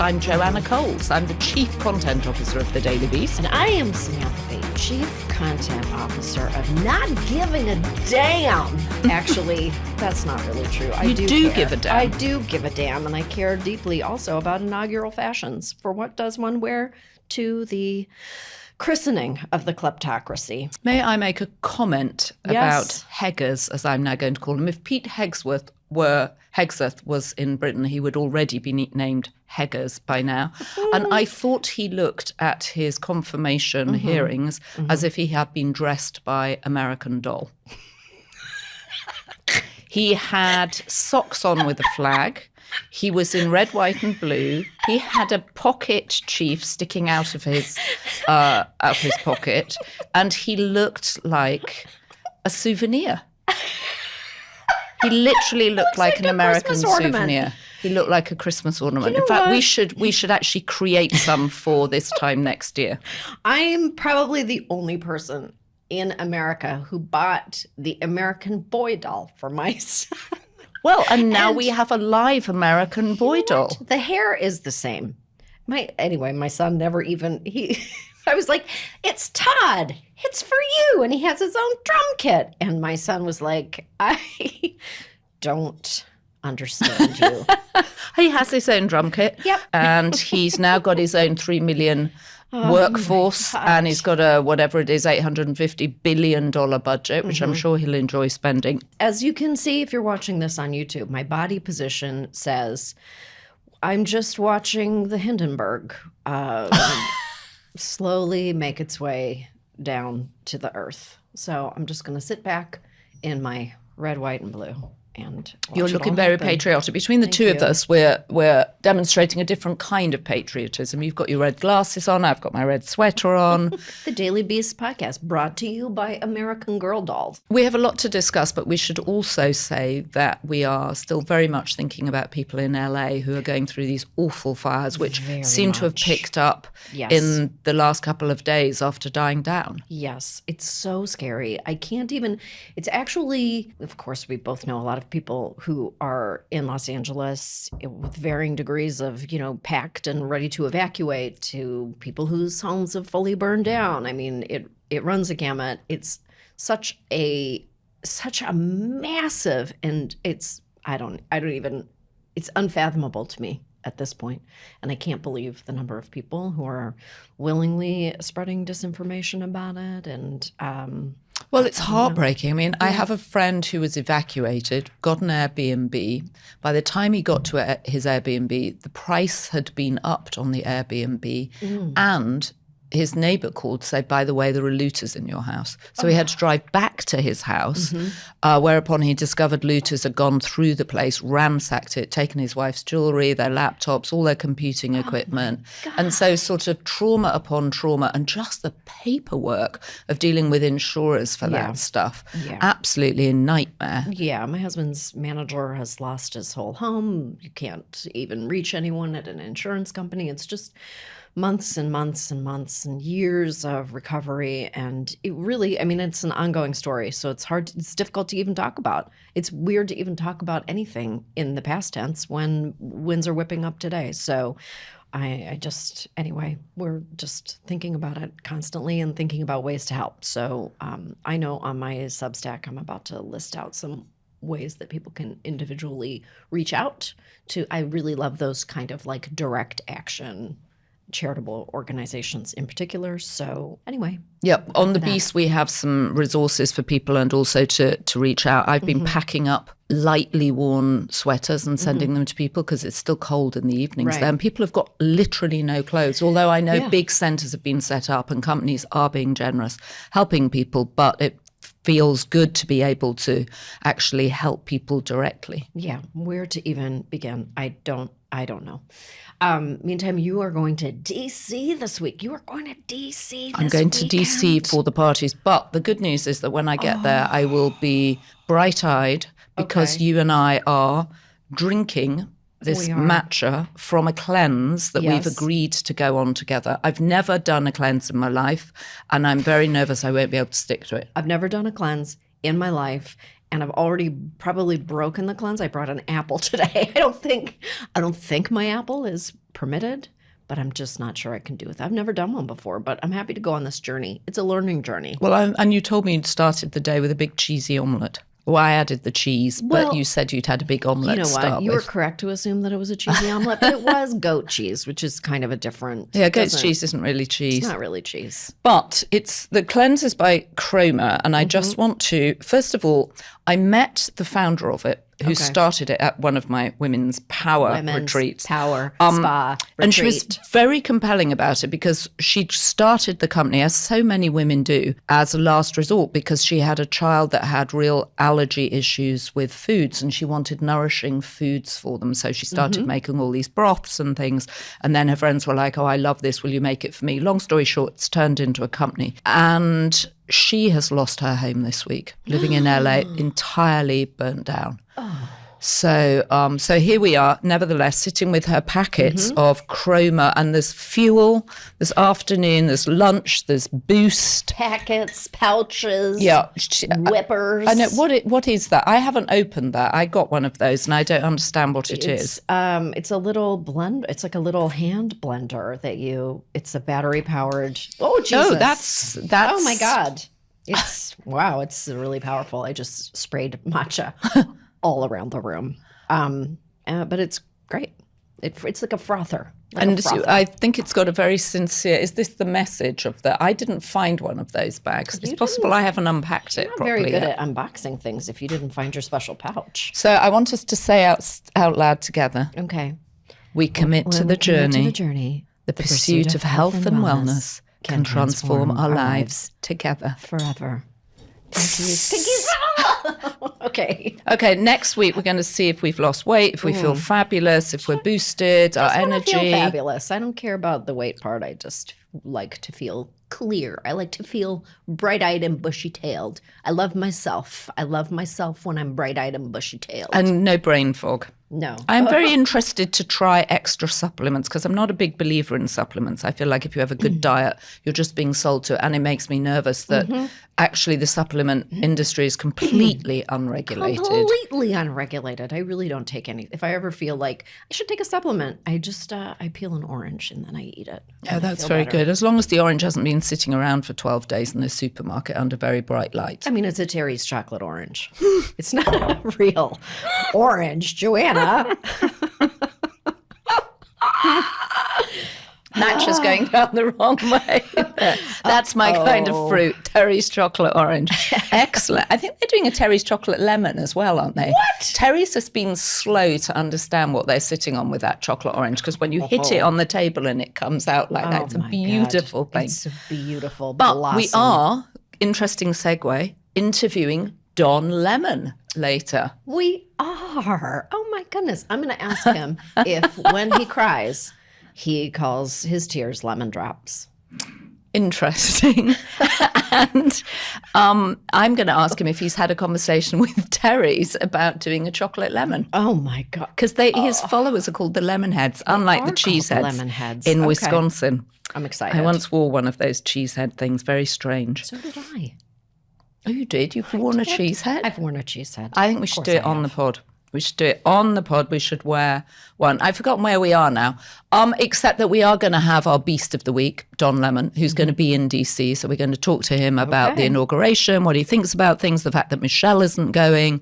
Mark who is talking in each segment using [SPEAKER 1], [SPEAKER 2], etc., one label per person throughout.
[SPEAKER 1] I'm Joanna Coles. I'm the Chief Content Officer of the Daily Beast.
[SPEAKER 2] And I am Samantha Bate, Chief Content Officer of Not Giving a Damn. Actually, that's not really true.
[SPEAKER 1] You do give a damn.
[SPEAKER 2] I do give a damn, and I care deeply also about inaugural fashions. For what does one wear to the christening of the kleptocracy?
[SPEAKER 1] May I make a comment about Heggers, as I'm now going to call him? If Pete Hegseth was in Britain, he would already be named Heggers by now. And I thought he looked at his confirmation hearings as if he had been dressed by American Doll. He had socks on with a flag. He was in red, white, and blue. He had a pocket chief sticking out of his pocket, and he looked like a souvenir. He literally looked like an American souvenir. He looked like a Christmas ornament. In fact, we should actually create some for this time next year.
[SPEAKER 2] I'm probably the only person in America who bought the American Boy doll for my son.
[SPEAKER 1] Well, and now we have a live American Boy doll.
[SPEAKER 2] The hair is the same. My son never even I was like, "It's Todd. It's for you." And he has his own drum kit. And my son was like, "I don't understand you."
[SPEAKER 1] He has his own drum kit.
[SPEAKER 2] Yep.
[SPEAKER 1] And he's now got his own 3 million workforce, and he's got a, whatever it is, $850 billion budget, which I'm sure he'll enjoy spending.
[SPEAKER 2] As you can see, if you're watching this on YouTube, my body position says, I'm just watching the Hindenburg slowly make its way down to the earth. So I'm just going to sit back in my red, white, and blue. And
[SPEAKER 1] you're looking very patriotic. Between the two of us, we're demonstrating a different kind of patriotism. You've got your red glasses on. I've got my red sweater on.
[SPEAKER 2] The Daily Beast podcast brought to you by American Girl dolls.
[SPEAKER 1] We have a lot to discuss, but we should also say that we are still very much thinking about people in LA who are going through these awful fires, which seem to have picked up in the last couple of days after dying down.
[SPEAKER 2] Yes, it's so scary. I can't even, it's actually, of course, we both know a lot of people who are in Los Angeles with varying degrees of, packed and ready to evacuate, to people whose homes have fully burned down. I mean, it runs a gamut. It's such a massive, and it's unfathomable to me at this point. And I can't believe the number of people who are willingly spreading disinformation about it. And
[SPEAKER 1] well, it's heartbreaking. I mean, I have a friend who was evacuated, got an Airbnb. By the time he got to his Airbnb, the price had been upped on the Airbnb, and his neighbor called to say, by the way, there are looters in your house. So he had to drive back to his house, whereupon he discovered looters had gone through the place, ransacked it, taken his wife's jewelry, their laptops, all their computing equipment. And so sort of trauma upon trauma, and just the paperwork of dealing with insurers for that stuff. Absolutely a nightmare.
[SPEAKER 2] Yeah, my husband's manager has lost his whole home. You can't even reach anyone at an insurance company. It's just months and months and months and years of recovery. And it really, it's an ongoing story. So it's difficult to even talk about. It's weird to even talk about anything in the past tense when winds are whipping up today. So anyway, we're just thinking about it constantly and thinking about ways to help. So I know on my Substack, I'm about to list out some ways that people can individually reach out to. I really love those kind of like direct action charitable organizations in particular. So anyway.
[SPEAKER 1] Yep. On the Beast, we have some resources for people and also to reach out. I've been packing up lightly worn sweaters and sending them to people because it's still cold in the evenings there. And people have got literally no clothes, although I know big centers have been set up and companies are being generous, helping people, but it feels good to be able to actually help people directly.
[SPEAKER 2] Yeah. Where to even begin? I don't know. Meantime, you are going to D.C. this week. You are going to D.C.
[SPEAKER 1] I'm going to D.C. for the parties. But the good news is that when I get there, I will be bright-eyed because you and I are drinking this matcha from a cleanse that we've agreed to go on together. I've never done a cleanse in my life, and I'm very nervous I won't be able to stick to it.
[SPEAKER 2] I've never done a cleanse in my life. And I've already probably broken the cleanse. I brought an apple today. I don't think my apple is permitted, but I'm just not sure I can do it. I've never done one before, but I'm happy to go on this journey. It's a learning journey.
[SPEAKER 1] Well, and you told me you'd started the day with a big cheesy omelette. Well, I added the cheese, but you said you'd had a big omelette
[SPEAKER 2] You know
[SPEAKER 1] to
[SPEAKER 2] what?
[SPEAKER 1] start
[SPEAKER 2] You were
[SPEAKER 1] with.
[SPEAKER 2] correct to assume that it was a cheesy omelet, but it was goat cheese, which is kind of a different.
[SPEAKER 1] Yeah, goat's cheese isn't really cheese.
[SPEAKER 2] It's not really cheese.
[SPEAKER 1] But it's the cleansers by Chroma, and I just want to, first of all, I met the founder of it, who started it at one of my women's power retreats.
[SPEAKER 2] Power spa retreat.
[SPEAKER 1] And she was very compelling about it because she started the company, as so many women do, as a last resort because she had a child that had real allergy issues with foods and she wanted nourishing foods for them. So she started making all these broths and things. And then her friends were like, oh, I love this. Will you make it for me? Long story short, it's turned into a company. And she has lost her home this week, living in LA, entirely burnt down. So here we are, nevertheless, sitting with her packets of Chroma, and there's fuel, there's afternoon, there's lunch, there's Boost.
[SPEAKER 2] Packets, pouches,
[SPEAKER 1] Yeah.
[SPEAKER 2] whippers.
[SPEAKER 1] I know, what is that? I haven't opened that. I got one of those and I don't understand what it is.
[SPEAKER 2] It's a little blend. It's like a little hand blender it's a battery powered. Oh, Jesus.
[SPEAKER 1] Oh, that's.
[SPEAKER 2] Oh my God. Wow, it's really powerful. I just sprayed matcha all around the room. But it's great. It's like a frother.
[SPEAKER 1] I think it's got a very sincere. Is this the message of that? I didn't find one of those bags. It's possible I haven't unpacked it properly.
[SPEAKER 2] You're very good
[SPEAKER 1] yet.
[SPEAKER 2] at unboxing things if you didn't find your special pouch.
[SPEAKER 1] So I want us to say out loud together.
[SPEAKER 2] Okay.
[SPEAKER 1] We commit to the journey. The pursuit of health and wellness can transform our lives together.
[SPEAKER 2] Forever. Thank you.
[SPEAKER 1] Okay, next week we're going to see if we've lost weight, if we feel fabulous, if we're boosted, our energy.
[SPEAKER 2] I feel fabulous. I don't care about the weight part. I just like to feel clear. I like to feel bright-eyed and bushy-tailed. I love myself. I love myself when I'm bright-eyed and bushy-tailed.
[SPEAKER 1] And no brain fog.
[SPEAKER 2] No.
[SPEAKER 1] I'm very interested to try extra supplements because I'm not a big believer in supplements. I feel like if you have a good diet, you're just being sold to it. And it makes me nervous that actually the supplement industry is completely unregulated.
[SPEAKER 2] Completely unregulated. I really don't take any. If I ever feel like I should take a supplement, I just I peel an orange and then I eat it.
[SPEAKER 1] Oh, that's very good. As long as the orange hasn't been sitting around for 12 days in the supermarket under very bright light.
[SPEAKER 2] I mean, it's a Terry's chocolate orange. It's not a real orange, Joanna.
[SPEAKER 1] Match is going down the wrong way. That's my kind of fruit, Terry's chocolate orange. Excellent. I think they're doing a Terry's chocolate lemon as well, aren't they?
[SPEAKER 2] What?
[SPEAKER 1] Terry's has been slow to understand what they're sitting on with that chocolate orange because when you hit it on the table and it comes out like that, it's a beautiful thing.
[SPEAKER 2] It's a beautiful
[SPEAKER 1] But
[SPEAKER 2] blossom.
[SPEAKER 1] we are, interesting segue, interviewing Don Lemon later.
[SPEAKER 2] We are. Oh my goodness. I'm going to ask him if when he cries, he calls his tears lemon drops.
[SPEAKER 1] Interesting. And I'm going to ask him if he's had a conversation with Terry's about doing a chocolate lemon.
[SPEAKER 2] Oh my God.
[SPEAKER 1] Because his followers are called the Lemonheads, unlike the Cheeseheads
[SPEAKER 2] Lemonheads.
[SPEAKER 1] in
[SPEAKER 2] Okay.
[SPEAKER 1] Wisconsin.
[SPEAKER 2] I'm excited.
[SPEAKER 1] I once wore one of those cheesehead things. Very strange.
[SPEAKER 2] So did I.
[SPEAKER 1] Oh, you did? You've worn a cheesehead?
[SPEAKER 2] I've worn a cheesehead.
[SPEAKER 1] I think we should do it on the pod. We should do it on the pod. We should wear one. I've forgotten where we are now, except that we are going to have our Beast of the Week, Don Lemon, who's going to be in DC. So we're going to talk to him about the inauguration, what he thinks about things, the fact that Michelle isn't going,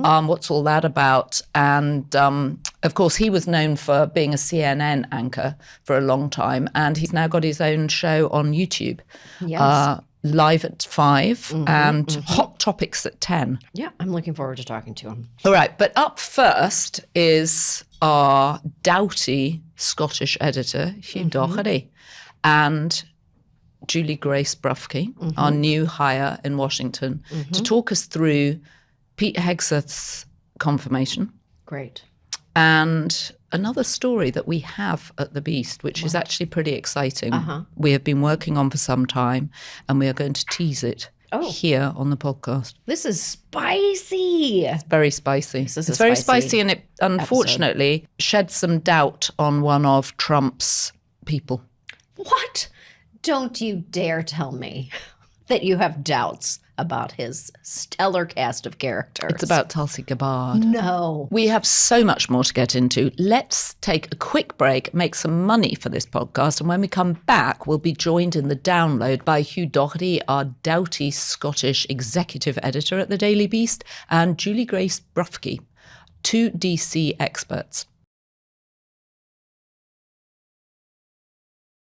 [SPEAKER 1] what's all that about. And, of course, he was known for being a CNN anchor for a long time, and he's now got his own show on YouTube.
[SPEAKER 2] Yes.
[SPEAKER 1] Live at 5 and Hot Topics at 10.
[SPEAKER 2] Yeah, I'm looking forward to talking to him.
[SPEAKER 1] All right, but up first is our doughty Scottish editor, Hugh Doherty, and Julie Grace Brufke, our new hire in Washington, to talk us through Pete Hegseth's confirmation.
[SPEAKER 2] Great.
[SPEAKER 1] And another story that we have at The Beast, which is actually pretty exciting, we have been working on for some time, and we are going to tease it here on the podcast.
[SPEAKER 2] This is spicy.
[SPEAKER 1] It's very spicy.
[SPEAKER 2] This is
[SPEAKER 1] it's
[SPEAKER 2] a
[SPEAKER 1] very
[SPEAKER 2] spicy
[SPEAKER 1] spicy, and it unfortunately sheds some doubt on one of Trump's people.
[SPEAKER 2] What? Don't you dare tell me that you have doubts about his stellar cast of characters.
[SPEAKER 1] It's about Tulsi Gabbard.
[SPEAKER 2] No.
[SPEAKER 1] We have so much more to get into. Let's take a quick break, make some money for this podcast, and when we come back, we'll be joined in the download by Hugh Doherty, our doughty Scottish executive editor at the Daily Beast, and Julie Grace Brufke, two DC experts.